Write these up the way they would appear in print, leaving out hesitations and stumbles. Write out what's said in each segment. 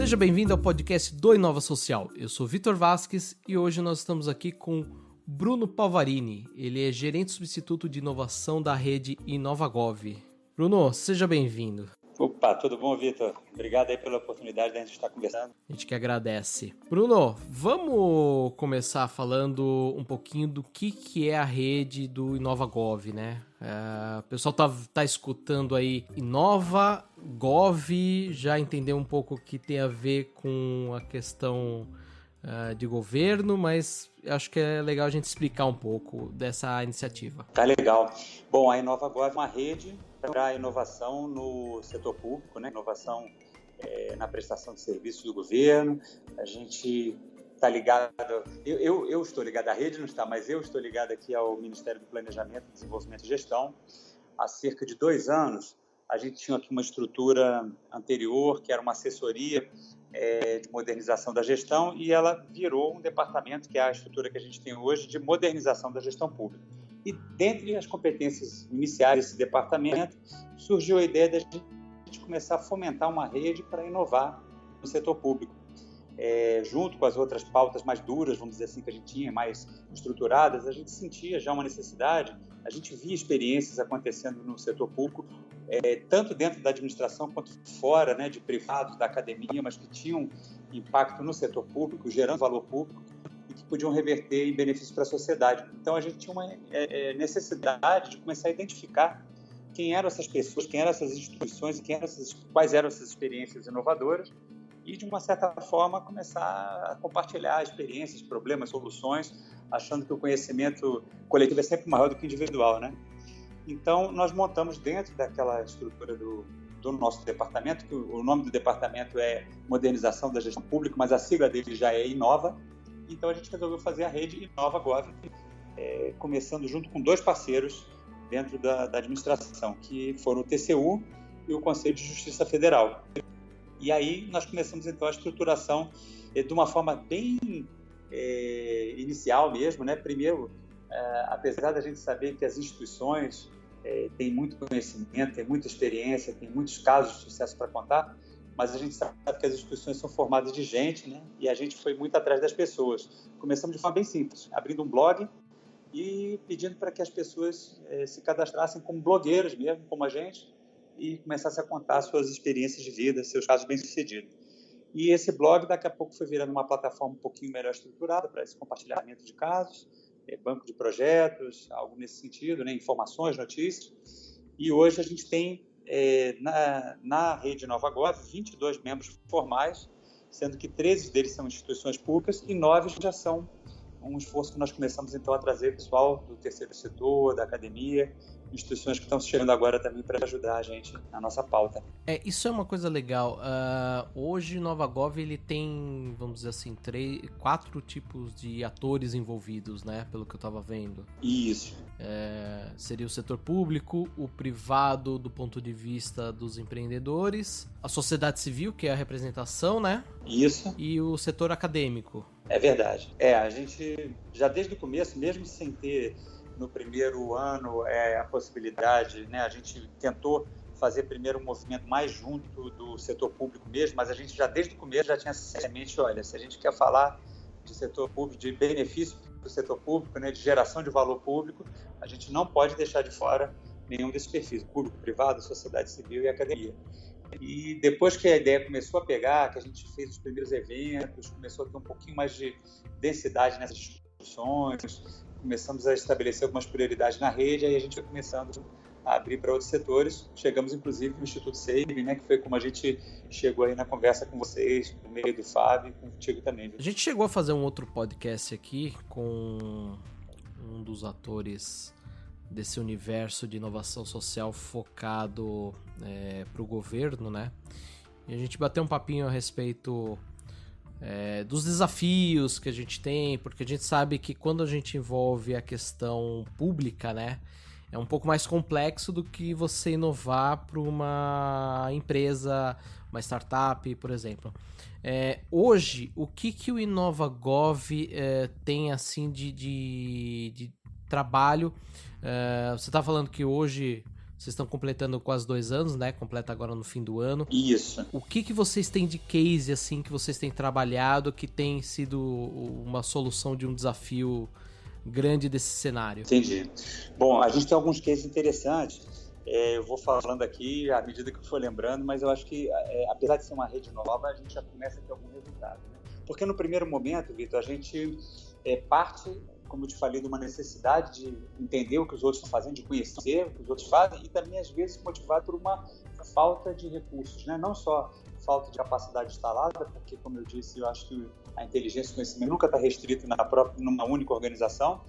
Seja bem-vindo ao podcast do Inova Social. Eu sou Vitor Vasques e hoje nós estamos aqui com Bruno Palvarini. Ele é gerente substituto de inovação da rede InovaGov. Bruno, seja bem-vindo. Opa, tudo bom, Vitor? Obrigado aí pela oportunidade de a gente estar conversando. A gente que agradece. Bruno, vamos começar falando um pouquinho do que é a rede do InovaGov, né? O pessoal tá escutando aí InovaGov, já entendeu um pouco o que tem a ver com a questão de governo, mas eu acho que é legal a gente explicar um pouco dessa iniciativa. Tá legal. Bom, a InovaGov é uma rede para inovação no setor público, né? Inovação na prestação de serviços do governo. A gente está ligado, eu estou ligado, a rede não está, mas eu estou ligado aqui ao Ministério do Planejamento, Desenvolvimento e Gestão. Há cerca de 2 anos, a gente tinha aqui uma estrutura anterior, que era uma assessoria de modernização da gestão, e ela virou um departamento, que é a estrutura que a gente tem hoje, de modernização da gestão pública. E dentre as competências iniciais desse departamento, surgiu a ideia de a gente começar a fomentar uma rede para inovar no setor público. Junto com as outras pautas mais duras, vamos dizer assim, que a gente tinha, mais estruturadas, a gente sentia já uma necessidade, a gente via experiências acontecendo no setor público, tanto dentro da administração quanto fora, né, de privados, da academia, mas que tinham impacto no setor público, gerando valor público e que podiam reverter em benefício para a sociedade. Então, a gente tinha uma necessidade de começar a identificar quem eram essas pessoas, quem eram essas instituições e quais eram essas experiências inovadoras, e, de uma certa forma, começar a compartilhar experiências, problemas, soluções, achando que o conhecimento coletivo é sempre maior do que o individual, né? Então, nós montamos dentro daquela estrutura do nosso departamento, que o nome do departamento é Modernização da Gestão Pública, mas a sigla dele já é Inova. Então, a gente resolveu fazer a rede InovaGov, começando junto com 2 parceiros dentro da administração, que foram o TCU e o Conselho de Justiça Federal. E aí nós começamos, então, a estruturação de uma forma bem inicial mesmo, né? Primeiro, apesar da gente saber que as instituições têm muito conhecimento, têm muita experiência, têm muitos casos de sucesso para contar, mas a gente sabe que as instituições são formadas de gente, né? E a gente foi muito atrás das pessoas. Começamos de forma bem simples, abrindo um blog e pedindo para que as pessoas se cadastrassem como blogueiros mesmo, como a gente, e começasse a contar suas experiências de vida, seus casos bem-sucedidos. E esse blog, daqui a pouco, foi virando uma plataforma um pouquinho melhor estruturada para esse compartilhamento de casos, banco de projetos, algo nesse sentido, né? Informações, notícias. E hoje a gente tem, na rede InovaGov, 22 membros formais, sendo que 13 deles são instituições públicas e 9 já são um esforço que nós começamos, então, a trazer pessoal do terceiro setor, da academia, instituições que estão chegando agora também para ajudar a gente na nossa pauta. Isso é uma coisa legal. Hoje o InovaGov ele tem, vamos dizer assim, 4 tipos de atores envolvidos, né? Pelo que eu estava vendo. Isso. Seria o setor público, o privado do ponto de vista dos empreendedores, a sociedade civil, que é a representação, né? Isso. E o setor acadêmico. É verdade. A gente, já desde o começo, mesmo sem ter no primeiro ano a possibilidade, né, a gente tentou fazer primeiro um movimento mais junto do setor público mesmo, mas a gente já desde o começo já tinha essa semente, olha, se a gente quer falar de setor público, de benefício do setor público, né, de geração de valor público, a gente não pode deixar de fora nenhum desses perfis, público, privado, sociedade civil e academia. E depois que a ideia começou a pegar, que a gente fez os primeiros eventos, começou a ter um pouquinho mais de densidade nessas discussões, começamos a estabelecer algumas prioridades na rede, aí a gente foi começando a abrir para outros setores. Chegamos, inclusive, no Instituto Save, né, que foi como a gente chegou aí na conversa com vocês, por meio do Fábio e contigo também. Viu? A gente chegou a fazer um outro podcast aqui com um dos atores desse universo de inovação social focado para o governo, né? E a gente bateu um papinho a respeito dos desafios que a gente tem, porque a gente sabe que quando a gente envolve a questão pública, né, é um pouco mais complexo do que você inovar para uma empresa, uma startup, por exemplo. Hoje, o que o InovaGov tem assim de trabalho? Você está falando que hoje Vocês estão completando quase 2 anos, né? Completa agora no fim do ano. Isso. O que vocês têm de case, assim, que vocês têm trabalhado, que tem sido uma solução de um desafio grande desse cenário? Entendi. Bom, a gente tem alguns cases interessantes. Eu vou falando aqui à medida que eu for lembrando, mas eu acho que, apesar de ser uma rede nova, a gente já começa a ter algum resultado, né? Porque no primeiro momento, Vitor, a gente parte, como eu te falei, de uma necessidade de entender o que os outros estão fazendo, de conhecer o que os outros fazem e também, às vezes, motivado por uma falta de recursos, né? Não só falta de capacidade instalada, porque, como eu disse, eu acho que a inteligência e o conhecimento nunca está restrito numa única organização,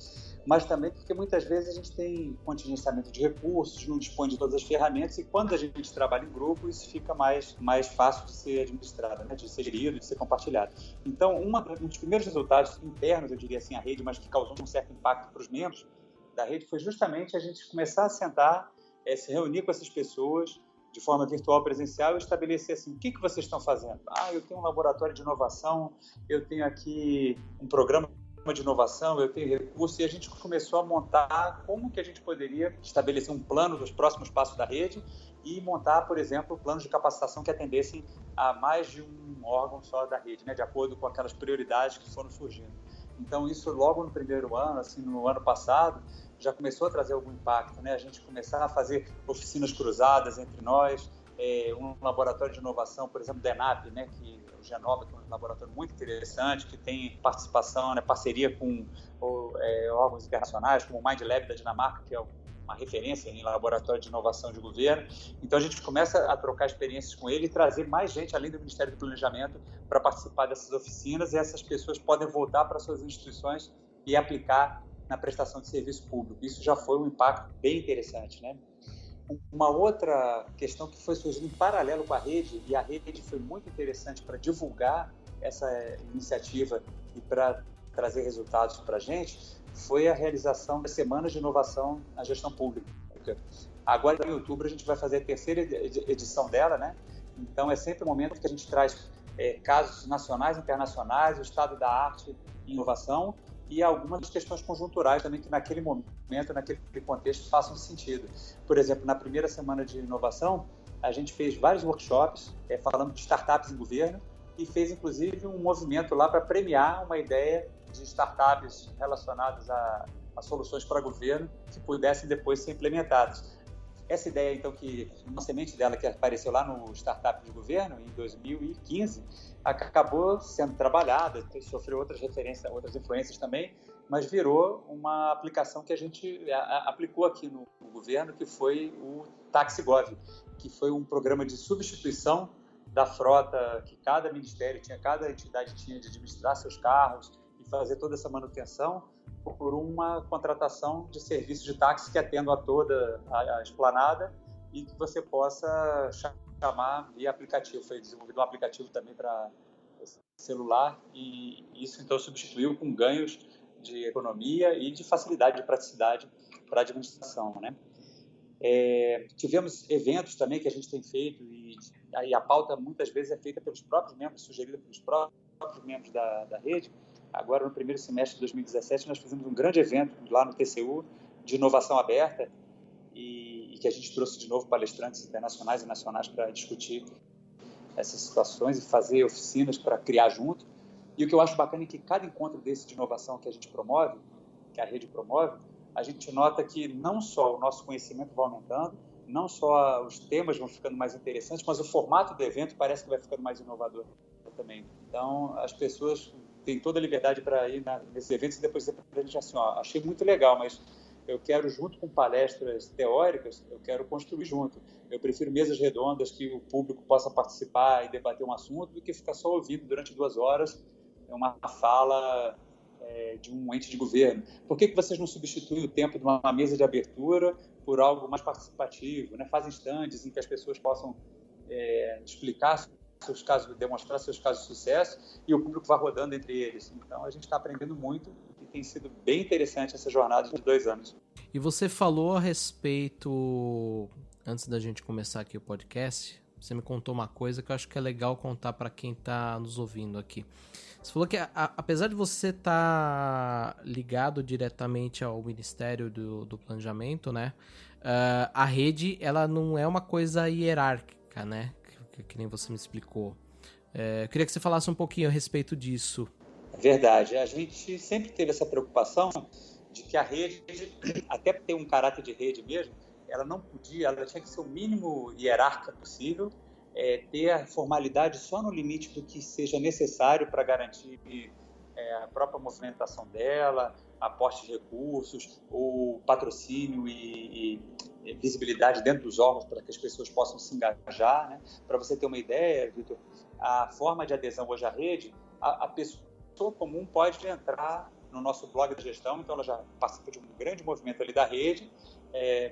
mas também porque muitas vezes a gente tem contingenciamento de recursos, não dispõe de todas as ferramentas, e quando a gente trabalha em grupo, isso fica mais fácil de ser administrado, né? De ser gerido, de ser compartilhado. Então, um dos primeiros resultados internos, eu diria assim, a rede, mas que causou um certo impacto para os membros da rede, foi justamente a gente começar a sentar, se reunir com essas pessoas de forma virtual, presencial, e estabelecer assim, o que vocês estão fazendo? Eu tenho um laboratório de inovação, eu tenho aqui um programa de inovação, eu tenho recursos, e a gente começou a montar como que a gente poderia estabelecer um plano dos próximos passos da rede e montar, por exemplo, planos de capacitação que atendessem a mais de um órgão só da rede, né, de acordo com aquelas prioridades que foram surgindo. Então, isso logo no primeiro ano, assim, no ano passado, já começou a trazer algum impacto, né? A gente começar a fazer oficinas cruzadas entre nós, um laboratório de inovação, por exemplo, da ENAP, né, que o Genova, que é um laboratório muito interessante, que tem participação, né, parceria com órgãos internacionais, como o Mind Lab da Dinamarca, que é uma referência em laboratório de inovação de governo. Então, a gente começa a trocar experiências com ele e trazer mais gente, além do Ministério do Planejamento, para participar dessas oficinas, e essas pessoas podem voltar para suas instituições e aplicar na prestação de serviço público. Isso já foi um impacto bem interessante, né? Uma outra questão que foi surgindo em paralelo com a rede, e a rede foi muito interessante para divulgar essa iniciativa e para trazer resultados para a gente, foi a realização das Semanas de Inovação na Gestão Pública. Agora, em outubro, a gente vai fazer a terceira edição dela, né? Então, é sempre o momento que a gente traz casos nacionais, internacionais, o estado da arte e inovação, e algumas questões conjunturais também que naquele momento, naquele contexto, façam sentido. Por exemplo, na primeira semana de inovação, a gente fez vários workshops falando de startups em governo e fez, inclusive, um movimento lá para premiar uma ideia de startups relacionadas a soluções para governo que pudessem depois ser implementadas. Essa ideia, então, que uma semente dela que apareceu lá no Startup de Governo, em 2015, acabou sendo trabalhada, sofreu outras referências, outras influências também, mas virou uma aplicação que a gente aplicou aqui no governo, que foi o TaxiGov, que foi um programa de substituição da frota que cada ministério tinha, cada entidade tinha de administrar seus carros e fazer toda essa manutenção, por uma contratação de serviços de táxi que atendam a toda a esplanada e que você possa chamar via aplicativo. Foi desenvolvido um aplicativo também para celular, e isso então substituiu com ganhos de economia e de facilidade, de praticidade para a administração, né? Tivemos eventos também que a gente tem feito, e a pauta muitas vezes é feita pelos próprios membros, sugerida pelos próprios membros da rede. Agora, no primeiro semestre de 2017, nós fizemos um grande evento lá no TCU de inovação aberta, e que a gente trouxe de novo palestrantes internacionais e nacionais para discutir essas situações e fazer oficinas para criar junto. E o que eu acho bacana é que cada encontro desse de inovação que a gente promove, que a rede promove, a gente nota que não só o nosso conhecimento vai aumentando, não só os temas vão ficando mais interessantes, mas o formato do evento parece que vai ficando mais inovador também. Então, as pessoas têm toda a liberdade para ir nesses eventos e depois dizer para a gente assim, achei muito legal, mas eu quero, junto com palestras teóricas, eu quero construir junto. Eu prefiro mesas redondas que o público possa participar e debater um assunto do que ficar só ouvindo durante 2 horas uma fala de um ente de governo. Por que vocês não substituem o tempo de uma mesa de abertura por algo mais participativo, né? Fazem stands em que as pessoas possam explicar seus casos, demonstrar seus casos de sucesso, e o público vai rodando entre eles. Então, a gente está aprendendo muito e tem sido bem interessante essa jornada de 2 anos. E você falou a respeito, antes da gente começar aqui o podcast, você me contou uma coisa que eu acho que é legal contar para quem está nos ouvindo aqui. Você falou que apesar de você estar ligado diretamente ao Ministério do Planejamento, né? A rede, ela não é uma coisa hierárquica, né? Que nem você me explicou. Eu queria que você falasse um pouquinho a respeito disso. É verdade. A gente sempre teve essa preocupação de que a rede, até ter um caráter de rede mesmo, ela tinha que ser o mínimo hierárquica possível, ter a formalidade só no limite do que seja necessário para garantir a própria movimentação dela, aporte de recursos, ou patrocínio e visibilidade dentro dos órgãos para que as pessoas possam se engajar, né? Para você ter uma ideia, Vitor, a forma de adesão hoje à rede, a pessoa comum pode entrar no nosso blog de gestão, então ela já participa de um grande movimento ali da rede,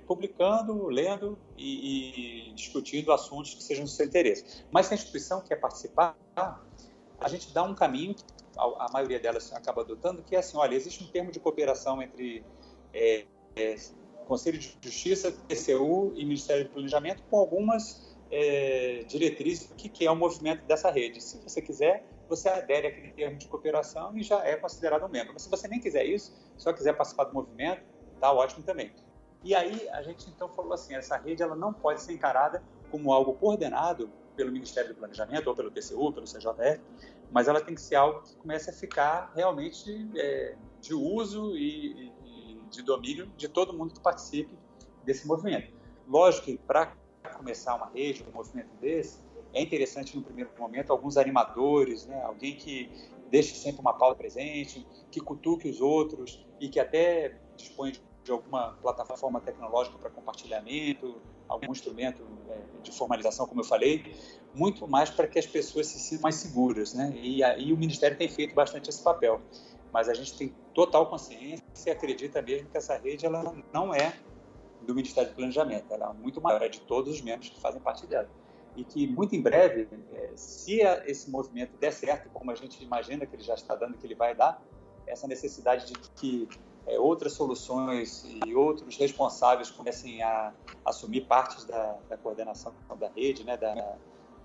publicando, lendo e discutindo assuntos que sejam do seu interesse. Mas se a instituição quer participar, a gente dá um caminho, a maioria delas acaba adotando, que é assim, olha, existe um termo de cooperação entre Conselho de Justiça, TCU e Ministério do Planejamento, com algumas diretrizes do que é o movimento dessa rede. Se você quiser, você adere àquele termo de cooperação e já é considerado um membro. Mas se você nem quiser isso, só quiser participar do movimento, tá ótimo também. E aí a gente então falou assim, essa rede ela não pode ser encarada como algo coordenado pelo Ministério do Planejamento ou pelo TCU, pelo CJR, mas ela tem que ser algo que comece a ficar realmente de uso e de domínio de todo mundo que participe desse movimento. Lógico que para começar uma rede, um movimento desse, é interessante no primeiro momento alguns animadores, né? Alguém que deixe sempre uma pauta presente, que cutuque os outros e que até dispõe de alguma plataforma tecnológica para compartilhamento, algum instrumento de formalização, como eu falei, muito mais para que as pessoas se sintam mais seguras, né? E aí o Ministério tem feito bastante esse papel, mas a gente tem total consciência e acredita mesmo que essa rede ela não é do Ministério do Planejamento, ela é muito maior, é de todos os membros que fazem parte dela. E que muito em breve, se esse movimento der certo, como a gente imagina que ele já está dando, que ele vai dar, essa necessidade de que outras soluções e outros responsáveis comecem a assumir partes da coordenação da rede, né,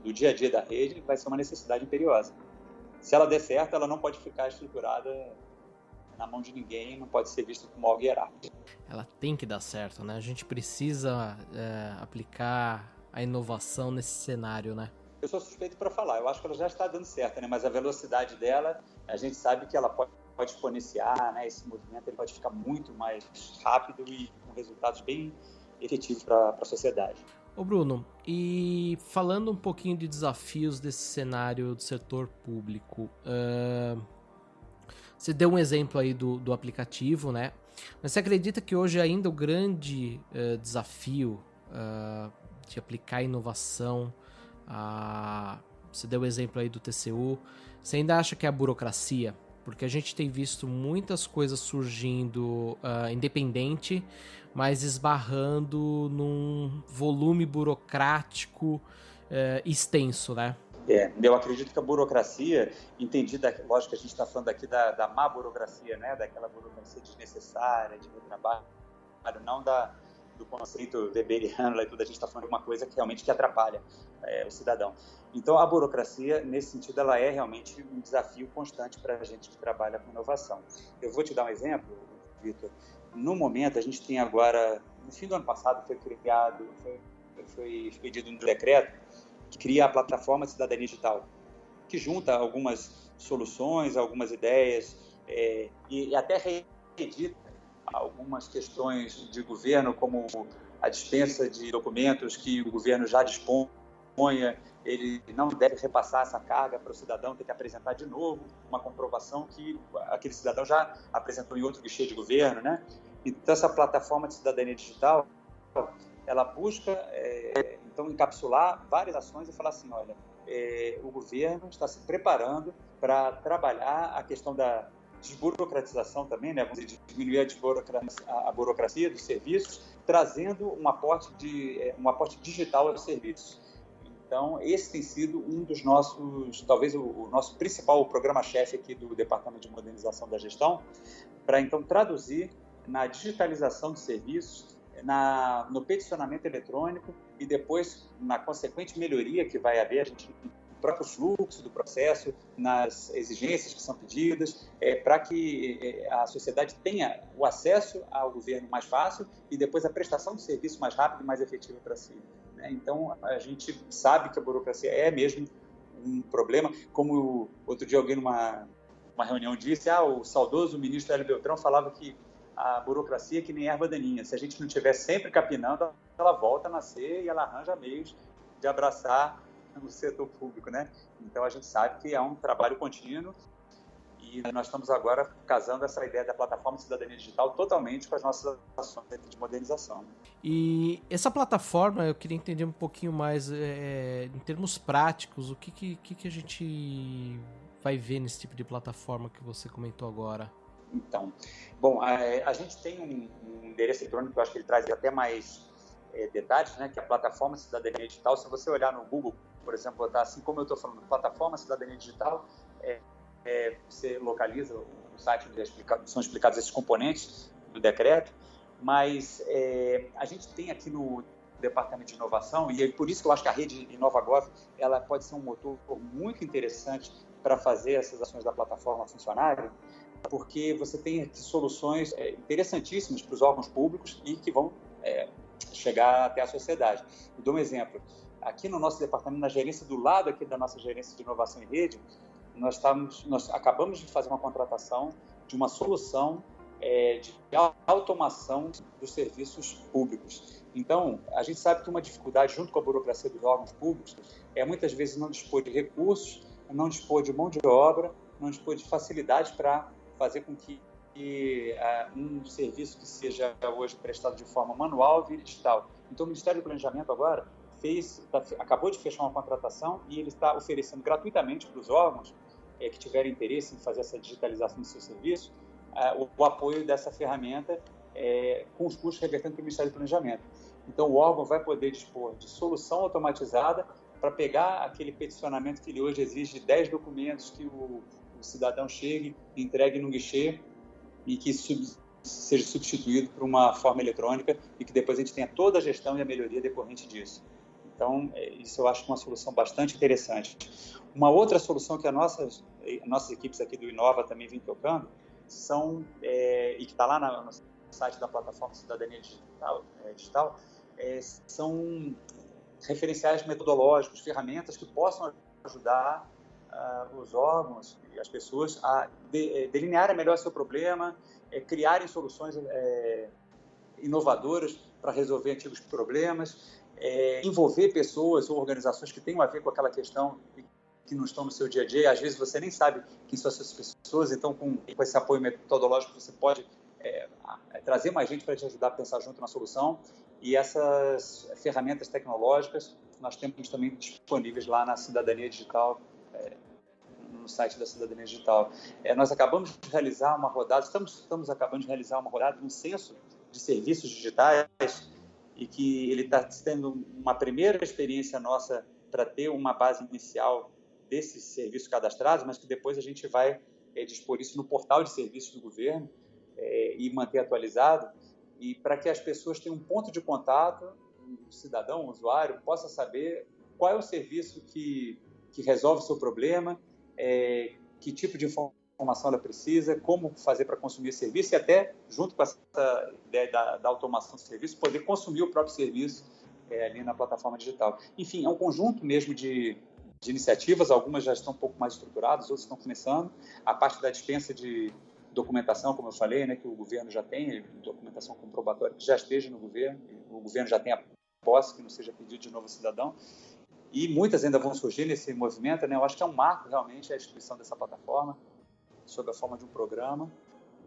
do dia a dia da rede, vai ser uma necessidade imperiosa. Se ela der certo, ela não pode ficar estruturada na mão de ninguém, não pode ser vista como algo hierárquico. Ela tem que dar certo, né? A gente precisa aplicar a inovação nesse cenário, né? Eu sou suspeito para falar, eu acho que ela já está dando certo, né? Mas a velocidade dela, a gente sabe que ela pode exponenciar, né? Esse movimento ele pode ficar muito mais rápido e com resultados bem efetivos para a sociedade. Ô Bruno, e falando um pouquinho de desafios desse cenário do setor público, você deu um exemplo aí do aplicativo, né? Mas você acredita que hoje ainda o grande desafio de aplicar inovação, você deu o exemplo aí do TCU, você ainda acha que é a burocracia? Porque a gente tem visto muitas coisas surgindo independente, mas esbarrando num volume burocrático extenso, né? Eu acredito que a burocracia, entendida, lógico que a gente está falando aqui da má burocracia, né? Daquela burocracia desnecessária, de retrabalho, não do conceito weberiano, tudo, a gente está falando de uma coisa que realmente atrapalha o cidadão. Então, a burocracia, nesse sentido, ela é realmente um desafio constante para a gente que trabalha com inovação. Eu vou te dar um exemplo, Vitor. No momento, a gente tem agora, no fim do ano passado, foi expedido um decreto que cria a plataforma Cidadania Digital, que junta algumas soluções, algumas ideias e até reedita algumas questões de governo, como a dispensa de documentos que o governo já disponha, ele não deve repassar essa carga para o cidadão ter que apresentar de novo uma comprovação que aquele cidadão já apresentou em outro guichê de governo, né? Então, essa plataforma de cidadania digital, ela busca, então, encapsular várias ações e falar assim, olha, o governo está se preparando para trabalhar a questão da desburocratização também, né? Vamos diminuir a burocracia dos serviços, trazendo um aporte digital aos serviços. Então, esse tem sido um dos nossos, talvez o nosso principal programa-chefe aqui do Departamento de Modernização da Gestão, para então traduzir na digitalização de serviços, no peticionamento eletrônico e depois na consequente melhoria que vai haver. A gente próprio fluxo do processo, nas exigências que são pedidas, para que a sociedade tenha o acesso ao governo mais fácil e depois a prestação de serviço mais rápido e mais efetiva para si. Né? Então, a gente sabe que a burocracia é mesmo um problema. Como outro dia alguém numa reunião disse, o saudoso ministro Hélio Beltrão falava que a burocracia é que nem erva daninha. Se a gente não estiver sempre capinando, ela volta a nascer e ela arranja meios de abraçar o setor público, né? Então, a gente sabe que é um trabalho contínuo e nós estamos agora casando essa ideia da plataforma de cidadania digital totalmente com as nossas ações de modernização. E essa plataforma, eu queria entender um pouquinho mais, em termos práticos, o que a gente vai ver nesse tipo de plataforma que você comentou agora? Então, bom, a gente tem um endereço eletrônico que eu acho que ele traz até mais detalhes, né, que é a plataforma Cidadania Digital. Se você olhar no Google, por exemplo, botar assim como eu estou falando, plataforma Cidadania Digital, você localiza o site onde são explicados esses componentes do decreto, mas a gente tem aqui no Departamento de Inovação, e é por isso que eu acho que a rede InovaGov ela pode ser um motor muito interessante para fazer essas ações da plataforma funcionarem, porque você tem aqui soluções interessantíssimas para os órgãos públicos e que vão chegar até a sociedade. Eu dou um exemplo. Aqui no nosso departamento, na gerência do lado aqui da nossa gerência de inovação e rede, nós acabamos de fazer uma contratação de uma solução de automação dos serviços públicos. Então, a gente sabe que uma dificuldade junto com a burocracia dos órgãos públicos é muitas vezes não dispor de recursos, não dispor de mão de obra, não dispor de facilidade para fazer com que um serviço que seja hoje prestado de forma manual vire digital. Então, o Ministério do Planejamento agora acabou de fechar uma contratação e ele está oferecendo gratuitamente para os órgãos que tiverem interesse em fazer essa digitalização do seu serviço, o apoio dessa ferramenta com os custos revertendo para o Ministério do Planejamento. Então, o órgão vai poder dispor de solução automatizada para pegar aquele peticionamento que ele hoje exige 10 documentos que o cidadão chegue, entregue no guichê e que seja substituído por uma forma eletrônica e que depois a gente tenha toda a gestão e a melhoria decorrente disso. Então, isso eu acho uma solução bastante interessante. Uma outra solução que nossas equipes aqui do Inova também vêm tocando e que está lá no site da plataforma Cidadania Digital, são referenciais metodológicos, ferramentas que possam ajudar os órgãos e as pessoas a delinearem melhor seu problema, criarem soluções inovadoras para resolver antigos problemas, envolver pessoas ou organizações que tenham a ver com aquela questão que não estão no seu dia a dia. Às vezes você nem sabe quem são essas pessoas, então com esse apoio metodológico você pode trazer mais gente para te ajudar a pensar junto na solução. E essas ferramentas tecnológicas nós temos também disponíveis lá na Cidadania Digital, no site da Cidadania Digital. Nós acabamos de realizar uma rodada, estamos acabando de realizar uma rodada no censo de serviços digitais e que ele está tendo uma primeira experiência nossa para ter uma base inicial desses serviços cadastrados, mas que depois a gente vai dispor isso no portal de serviços do governo e manter atualizado, e para que as pessoas tenham um ponto de contato, o cidadão, o usuário, possa saber qual é o serviço que resolve o seu problema, que tipo de informação ela precisa, como fazer para consumir esse serviço e até, junto com essa ideia da automação do serviço, poder consumir o próprio serviço ali na plataforma digital. Enfim, é um conjunto mesmo de iniciativas, algumas já estão um pouco mais estruturadas, outras estão começando. A parte da dispensa de documentação, como eu falei, né, que o governo já tem, documentação comprobatória que já esteja no governo, o governo já tem a posse, que não seja pedido de novo ao cidadão. E muitas ainda vão surgir nesse movimento, né? Eu acho que é um marco realmente a instituição dessa plataforma, sob a forma de um programa,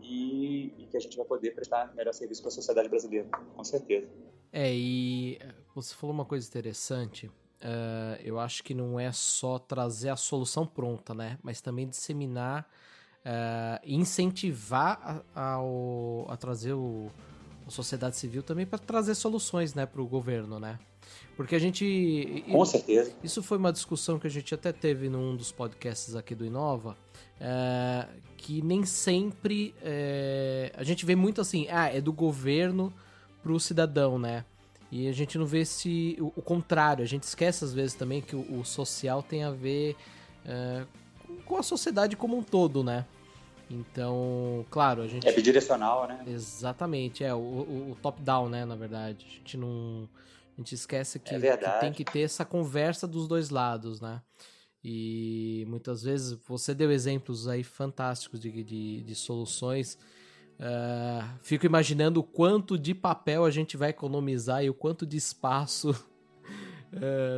e que a gente vai poder prestar melhor serviço para a sociedade brasileira, com certeza. E você falou uma coisa interessante, eu acho que não é só trazer a solução pronta, né? Mas também disseminar, incentivar a trazer a sociedade civil também para trazer soluções, né, para o governo, né? Porque a gente... Com certeza. Isso foi uma discussão que a gente até teve num dos podcasts aqui do Inova, que nem sempre... a gente vê muito assim, é do governo pro cidadão, né? E a gente não vê o contrário, a gente esquece às vezes também que o social tem a ver com a sociedade como um todo, né? Então, claro, a gente... É bidirecional, né? Exatamente, o top-down, né, na verdade. A gente esquece que tem que ter essa conversa dos dois lados, né? E muitas vezes você deu exemplos aí fantásticos de soluções. Fico imaginando o quanto de papel a gente vai economizar e o quanto de espaço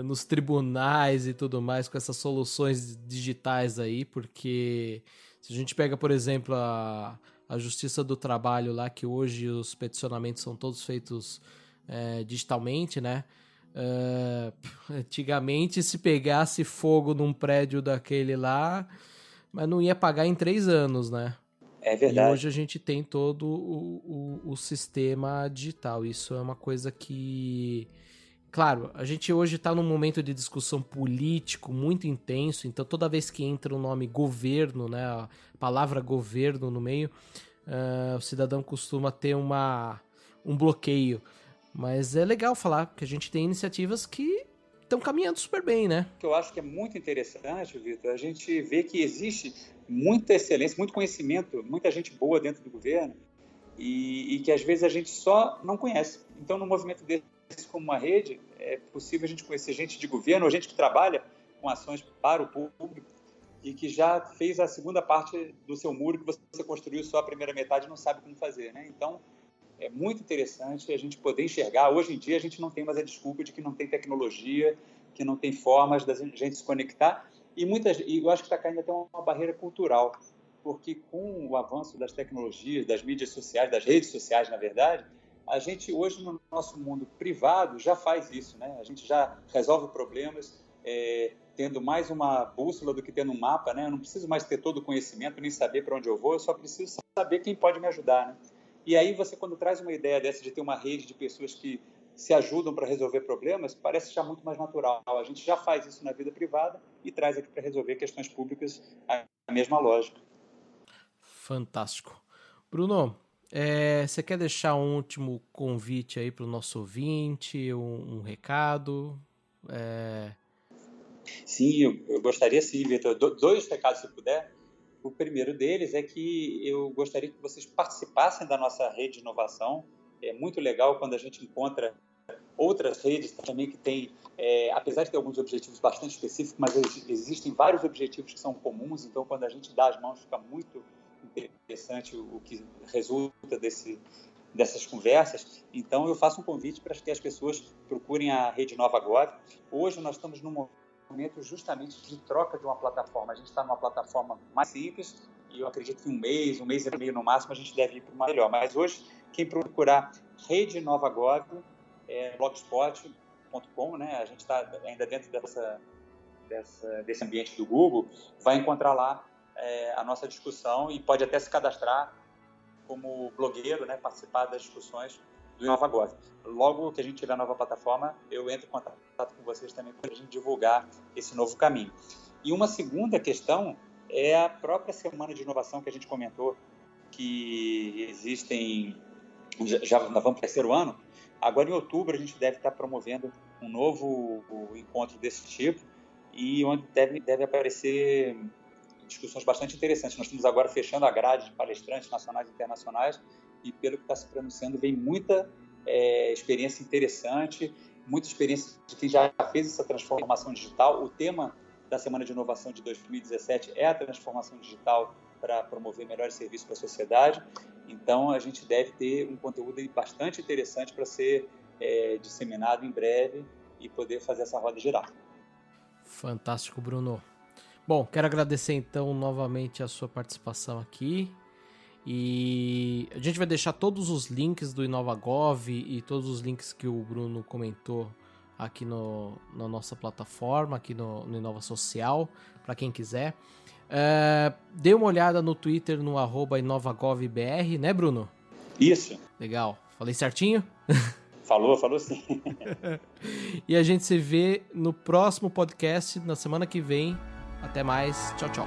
nos tribunais e tudo mais com essas soluções digitais aí, porque se a gente pega, por exemplo, a Justiça do Trabalho lá, que hoje os peticionamentos são todos feitos digitalmente, né? Antigamente, se pegasse fogo num prédio daquele lá, mas não ia pagar em 3 anos, né? É verdade. E hoje a gente tem todo o sistema digital. Isso é uma coisa que... Claro, a gente hoje está num momento de discussão político muito intenso, então toda vez que entra o nome governo, né, a palavra governo no meio, o cidadão costuma ter um bloqueio. Mas é legal falar que a gente tem iniciativas que estão caminhando super bem, né? O que eu acho que é muito interessante, Vitor, a gente vê que existe muita excelência, muito conhecimento, muita gente boa dentro do governo e que às vezes a gente só não conhece. Então, no movimento desse como uma rede, é possível a gente conhecer gente de governo ou gente que trabalha com ações para o público e que já fez a segunda parte do seu muro que você construiu só a primeira metade e não sabe como fazer, né? Então, é muito interessante a gente poder enxergar. Hoje em dia, a gente não tem mais a desculpa de que não tem tecnologia, que não tem formas da gente se conectar. E eu acho que está caindo até uma barreira cultural, porque com o avanço das tecnologias, das mídias sociais, das redes sociais, na verdade, a gente hoje, no nosso mundo privado, já faz isso, né? A gente já resolve problemas tendo mais uma bússola do que tendo um mapa, né? Eu não preciso mais ter todo o conhecimento, nem saber para onde eu vou, eu só preciso saber quem pode me ajudar, né? E aí você, quando traz uma ideia dessa de ter uma rede de pessoas que se ajudam para resolver problemas, parece já muito mais natural. A gente já faz isso na vida privada e traz aqui para resolver questões públicas a mesma lógica. Fantástico. Bruno, você quer deixar um último convite aí para o nosso ouvinte, um recado? Sim, eu gostaria sim, Vitor. 2 recados, se puder. O primeiro deles é que eu gostaria que vocês participassem da nossa rede de inovação. É muito legal quando a gente encontra outras redes também que têm, apesar de ter alguns objetivos bastante específicos, mas existem vários objetivos que são comuns, então quando a gente dá as mãos fica muito interessante o que resulta dessas conversas. Então eu faço um convite para que as pessoas procurem a Rede Nova Gov. Hoje nós estamos num momento justamente de troca de uma plataforma. A gente está numa plataforma mais simples e eu acredito que um mês e meio no máximo, a gente deve ir para uma melhor. Mas hoje, quem procurar Rede Nova Gov, blogspot.com, né? A gente está ainda dentro desse ambiente do Google, vai encontrar lá a nossa discussão e pode até se cadastrar como blogueiro, né? Participar das discussões do Nova Gov. Logo que a gente tiver a nova plataforma, eu entro em contato com vocês também para a gente divulgar esse novo caminho. E uma segunda questão é a própria Semana de Inovação que a gente comentou, que existem, já vamos para o 3º ano. Agora, em outubro, a gente deve estar promovendo um novo encontro desse tipo e onde deve aparecer discussões bastante interessantes. Nós estamos agora fechando a grade de palestrantes nacionais e internacionais e, pelo que está se pronunciando, vem muita experiência interessante, muita experiência de quem já fez essa transformação digital. O tema da Semana de Inovação de 2017 é a transformação digital para promover melhores serviços para a sociedade. Então, a gente deve ter um conteúdo bastante interessante para ser disseminado em breve e poder fazer essa roda girar. Fantástico, Bruno. Bom, quero agradecer então novamente a sua participação aqui. E a gente vai deixar todos os links do InovaGov e todos os links que o Bruno comentou aqui na nossa plataforma, aqui no Inova Social, para quem quiser. Dê uma olhada no Twitter no @InovaGovBR, né, Bruno? Isso. Legal. Falei certinho? Falou sim. E a gente se vê no próximo podcast, na semana que vem. Até mais. Tchau, tchau.